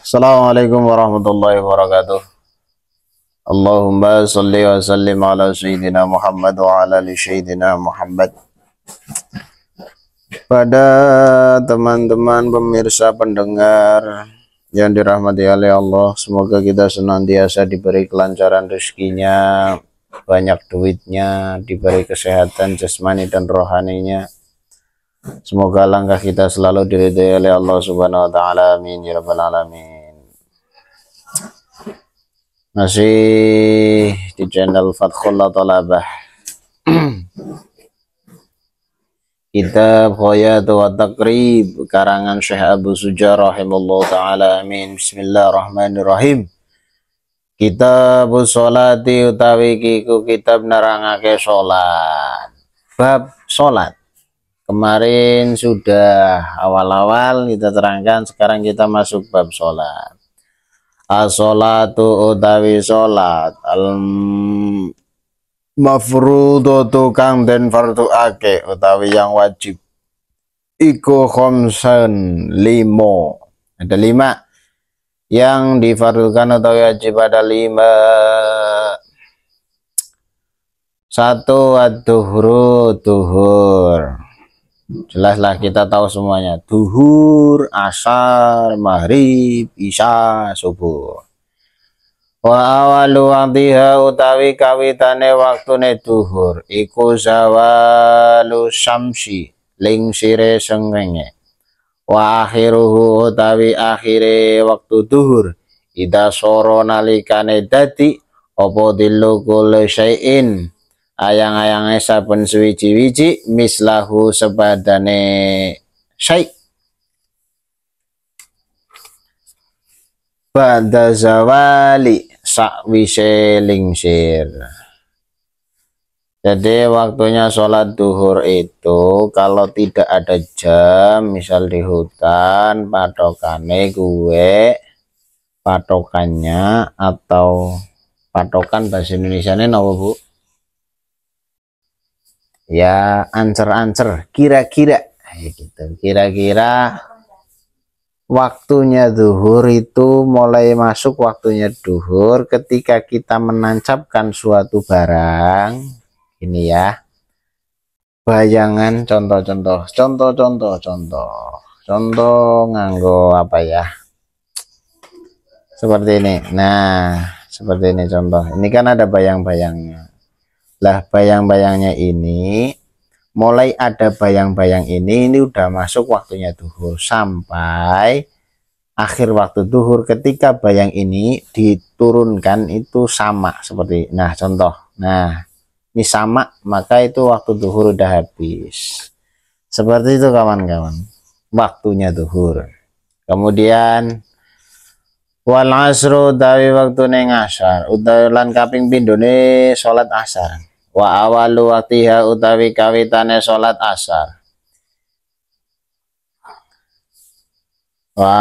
Assalamualaikum warahmatullahi wabarakatuh. Allahumma salli wa sallim ala Sayyidina Muhammad wa ala ali Sayyidina Muhammad. Pada teman-teman pemirsa pendengar yang dirahmati oleh Allah, semoga kita senantiasa diberi kelancaran rezekinya, banyak duitnya, diberi kesehatan jasmani dan rohaninya. Semoga langkah kita selalu diridhai oleh Allah Subhanahu wa taala. Amin ya rabbal alamin. Masih di channel Fathul Talabah. Kitab Ghayat wa Taqrib karangan Syekh Abu Suja rahimahullah taala. Amin. Bismillahirrahmanirrahim. Kitab sholati utawi kiku kitab nerangake salat. Bab salat. Kemarin sudah awal-awal kita terangkan, sekarang kita masuk bab sholat. As-sholatu utawi sholat al-mafrudatu kang den farduake utawi yang wajib iku khomsan limo. Ada 5 yang difardukan atau wajib, ada 5. 1 ad-duhru, duhur. Jelaslah, kita tahu semuanya. Duhur, asar, maghrib, isya, subuh. Wa awalu waqtiha utawi kawitane waktune duhur iku zawalu syamsi, lingsire srengenge. Wa akhiruhu utawi akhire waktu duhur ida soro nalikane dadi apa dillu kulli syai'in, ayang-ayangnya saben suwiji-wiji mislahu sepadane syai' ba'da zawali sakwise lingsir. Jadi waktunya sholat duhur itu kalau tidak ada jam, misal di hutan, patokannya atau patokan bahasa Indonesia ini apa Bu? Ya, ancer-ancer, kira-kira gitu. Kira-kira waktunya duhur itu mulai masuk waktunya duhur ketika kita menancapkan suatu barang. Ini ya, bayangan, contoh nganggo apa ya, seperti ini. Nah, seperti ini contoh. Ini kan ada bayang-bayangnya. Lah bayang-bayangnya ini, mulai ada bayang-bayang ini udah masuk waktunya duhur sampai akhir waktu duhur. Ketika bayang ini diturunkan itu sama seperti, nah contoh, nah ini sama, maka itu waktu duhur udah habis. Seperti itu kawan-kawan, waktunya duhur. Kemudian wal asru utawi waktune ngasar utawi lan kaping pindhone salat asar. Wa awalu waqtiha utawi kawitane salat asar. Wa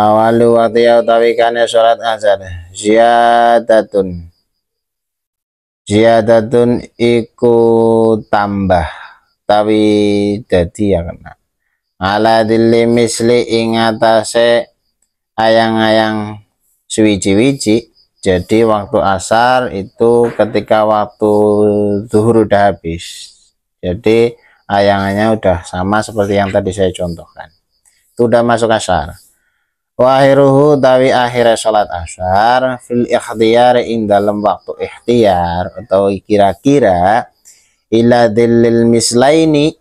awalu waqtiha utawi kane salat asar ziyadatun iku tambah tawi dadi ya kena ala dilli misli ing atase ayang-ayang suwiji-wiji. Jadi waktu asar itu ketika waktu zuhur udah habis. Jadi ayangannya udah sama seperti yang tadi saya contohkan. Itu udah masuk asar. Wa akhiruhu tawi akhirnya salat asar fil ikhtiyar ing dalam waktu ikhtiyar atau kira-kira ila dillil mislaini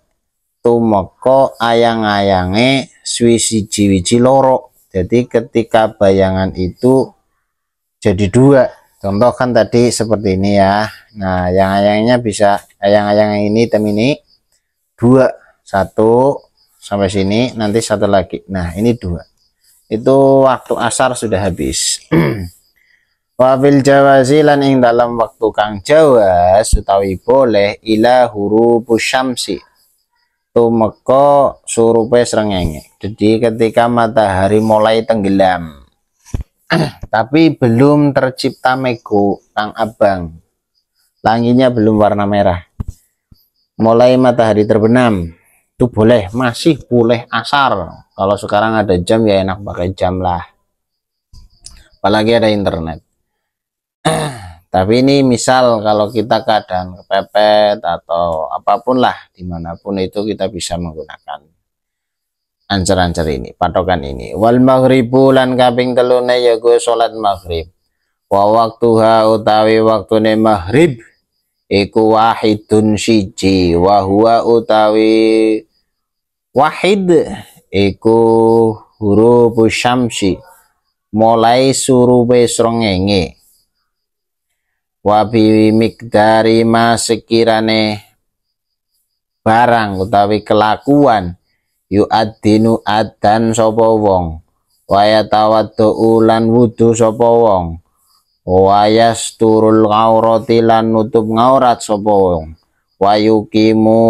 tumeka ayang-ayange swiji-wiji loro. Jadi ketika bayangan itu jadi 2, contoh kan tadi seperti ini ya. Nah ayang-ayangnya bisa, ayang-ayang ini ini 2, 1 sampai sini, nanti 1 lagi. Nah ini 2, itu waktu asar sudah habis. Wafil jawazi lan ing dalam waktu kang jawaz utawi boleh ila hurufus syamsi tumeka surupe srengenge. Jadi ketika matahari mulai tenggelam tapi belum tercipta mego kang abang, langitnya belum warna merah, mulai matahari terbenam, itu boleh, masih boleh asar. Kalau sekarang ada jam ya enak pakai jam lah. apalagi ada internet. Tapi ini misal kalau kita keadaan kepepet atau apapun lah, dimanapun itu kita bisa menggunakan ancer-ancer ini, patokan ini. Wal maghribu lan kaping telune ya gue salat maghrib. Wa waktuha utawi waktune maghrib iku wahidun siji, wa huwa utawi wahid iku huruf syamsi mulai surupe srengenge. Wa bi miqdari ma sekirane barang utawi kelakuan yu'addinu adan sapa wong wa yatawaddu lan wudu sapa wong wa yasturul aurati lan nutup ngaurat sapa wong wa yuqimu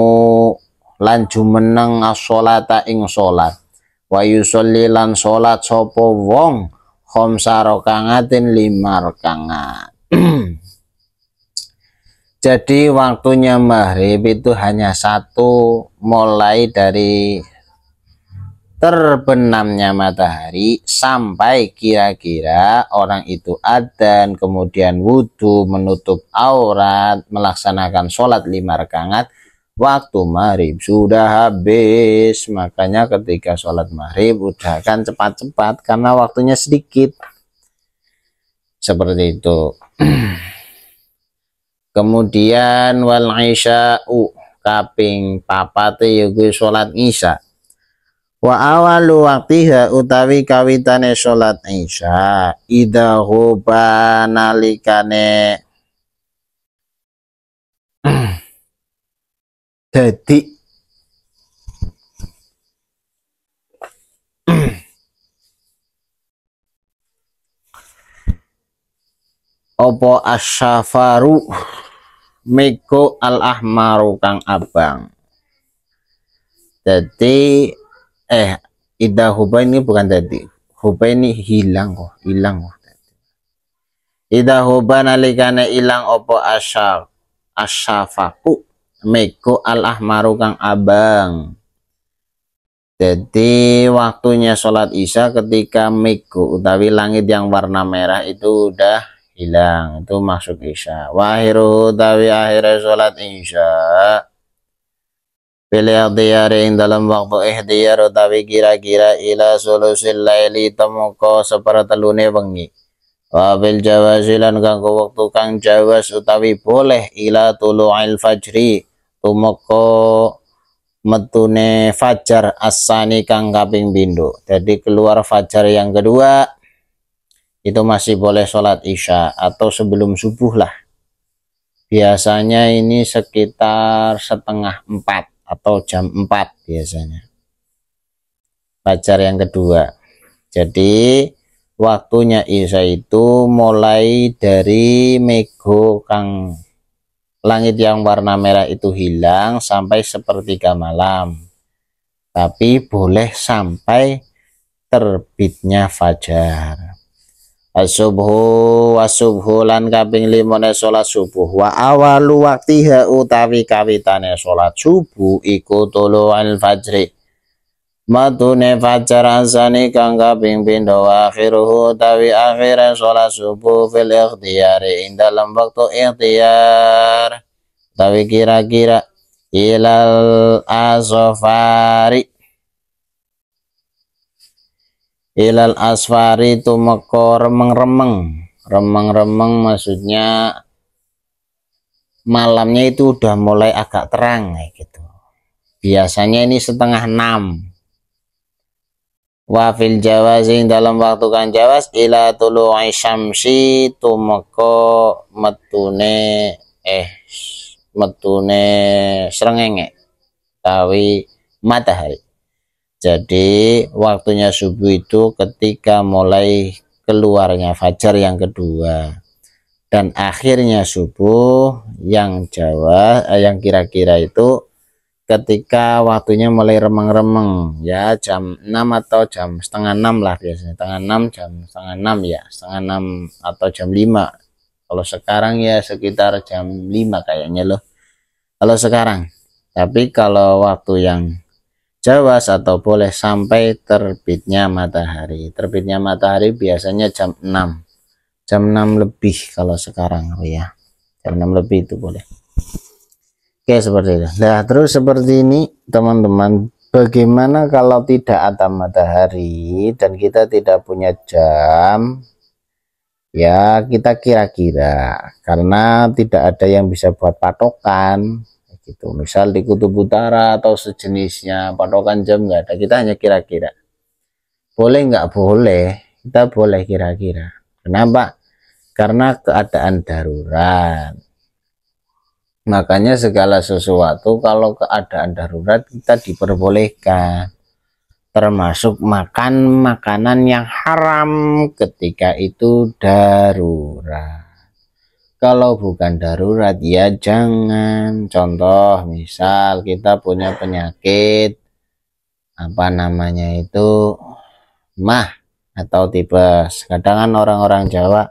lan jumeneng as-sholata ing salat wa yusolli lan salat sapa wong khamsa rakaatin 5 rakaat. Jadi waktunya maghrib itu hanya satu, mulai dari terbenamnya matahari sampai kira-kira orang itu adzan, kemudian wudhu, menutup aurat, melaksanakan sholat 5 rakaat, waktu maghrib sudah habis. Makanya ketika sholat maghrib udahakan cepat-cepat karena waktunya sedikit, seperti itu. Kemudian wal isya'u kaping papate yugo salat isya. Wa awalu waqtiha utawi kawitane salat isya idza huba nalikane dadi opo asyafaru meko al ahmaru kang abang. Jadi ida huba ini bukan tadi, huba ini hilang kok, ida huba nalikane ilang opo asyafaku meko al ahmaru kang abang. Jadi waktunya sholat isya ketika meko utawi langit yang warna merah itu udah hilang, itu masuk isya. Wahiru utawi akhirnya sholat isya pilih ikhtiyar ing dalam waktu ikhtiyar utawi kira-kira ila sulusil laili temuko sepertelune wengi. Wa bil jawazilan kanggo waktu kang jawas utawi boleh ila tulu'il fajri tumoko metune fajar asani kang kaping pindho. Jadi keluar fajar yang kedua itu masih boleh sholat isya atau sebelum subuh lah. Biasanya ini sekitar 3:30 atau jam 4 biasanya fajar yang kedua. Jadi waktunya isya itu mulai dari mego kang langit yang warna merah itu hilang sampai sepertiga malam, tapi boleh sampai terbitnya fajar. As-subhu was-subhu lan kaping 5 salat subuh. Wa awalu waqtiha utawi kawitane salat subuh iku tulu'il fajri matune fajar asani kang kaping pindho. Wa akhiruhu utawi akhire salat subuh fil ikhtiyari ing dalam waktu ikhtiyar utawi kira-kira ilal asfari ilal asfari tumeka remeng-remeng maksudnya malamnya itu udah mulai agak terang kayak gitu. Biasanya ini 5:30. Wa fil jawazi dalam waktu kan jawas ila tulu'i syamsi tumeka metune srengenge tawi matahari. Jadi waktunya subuh itu ketika mulai keluarnya fajar yang kedua dan akhirnya subuh yang Jawa yang kira-kira itu ketika waktunya mulai remeng-remeng ya jam 6 atau jam 5:30 lah biasanya, 5:30 jam 5:30 ya, 5:30 atau jam 5. Kalau sekarang ya sekitar jam 5 kayaknya loh kalau sekarang. Tapi kalau waktu yang jawas atau boleh sampai terbitnya matahari. Terbitnya matahari biasanya jam 6. Jam 6 lebih kalau sekarang ya. Jam 6 lebih itu boleh. Oke, seperti itu. Nah, terus seperti ini teman-teman, bagaimana kalau tidak ada matahari dan kita tidak punya jam? Ya, kita kira-kira, karena tidak ada yang bisa buat patokan gitu. Misal di kutub utara atau sejenisnya, patokan jam nggak ada, kita hanya kira-kira. Boleh nggak boleh, kita boleh kira-kira. Kenapa? Karena keadaan darurat. Makanya segala sesuatu kalau keadaan darurat kita diperbolehkan, termasuk makan makanan yang haram ketika itu darurat. Kalau bukan darurat ya jangan. Contoh misal kita punya penyakit apa namanya itu mah atau tipes. Kadang kan orang-orang Jawa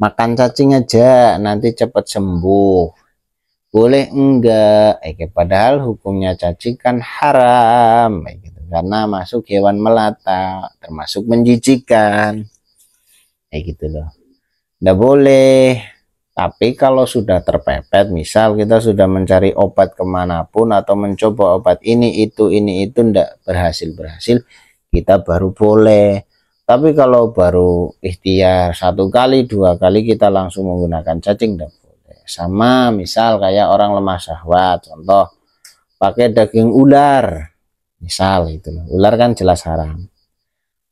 makan cacing aja nanti cepat sembuh. Boleh enggak? Padahal hukumnya cacing kan haram gitu, karena masuk hewan melata, termasuk menjijikan. Gitu loh. Enggak boleh. Tapi kalau sudah terpepet, misal kita sudah mencari obat kemanapun atau mencoba obat ini itu enggak berhasil, kita baru boleh. Tapi kalau baru ikhtiar 1 kali 2 kali kita langsung menggunakan cacing enggak boleh. Sama misal kayak orang lemah syahwat, contoh pakai daging ular, misal itu ular kan jelas haram.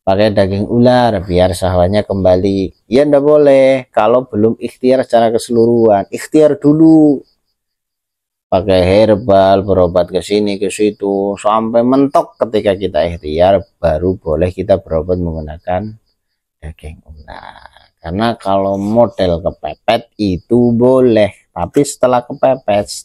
Pakai daging ular biar syahwatnya kembali, ya ndak boleh kalau belum ikhtiar secara keseluruhan. Ikhtiar dulu, pakai herbal, berobat ke sini ke situ sampai mentok. Ketika kita ikhtiar baru boleh kita berobat menggunakan daging ular. Karena kalau model kepepet itu boleh, tapi setelah kepepet.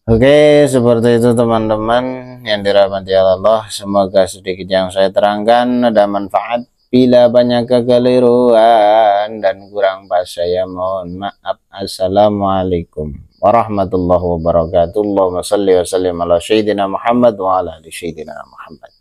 Oke, seperti itu teman-teman yang dirahmati Allah. Semoga sedikit yang saya terangkan ada manfaat. Bila banyak kekeliruan dan kurang pas saya mohon maaf. Assalamualaikum warahmatullahi wabarakatuh. Allahumma shalli wa sallim ala sayyidina Muhammad wa ala ali sayyidina Muhammad.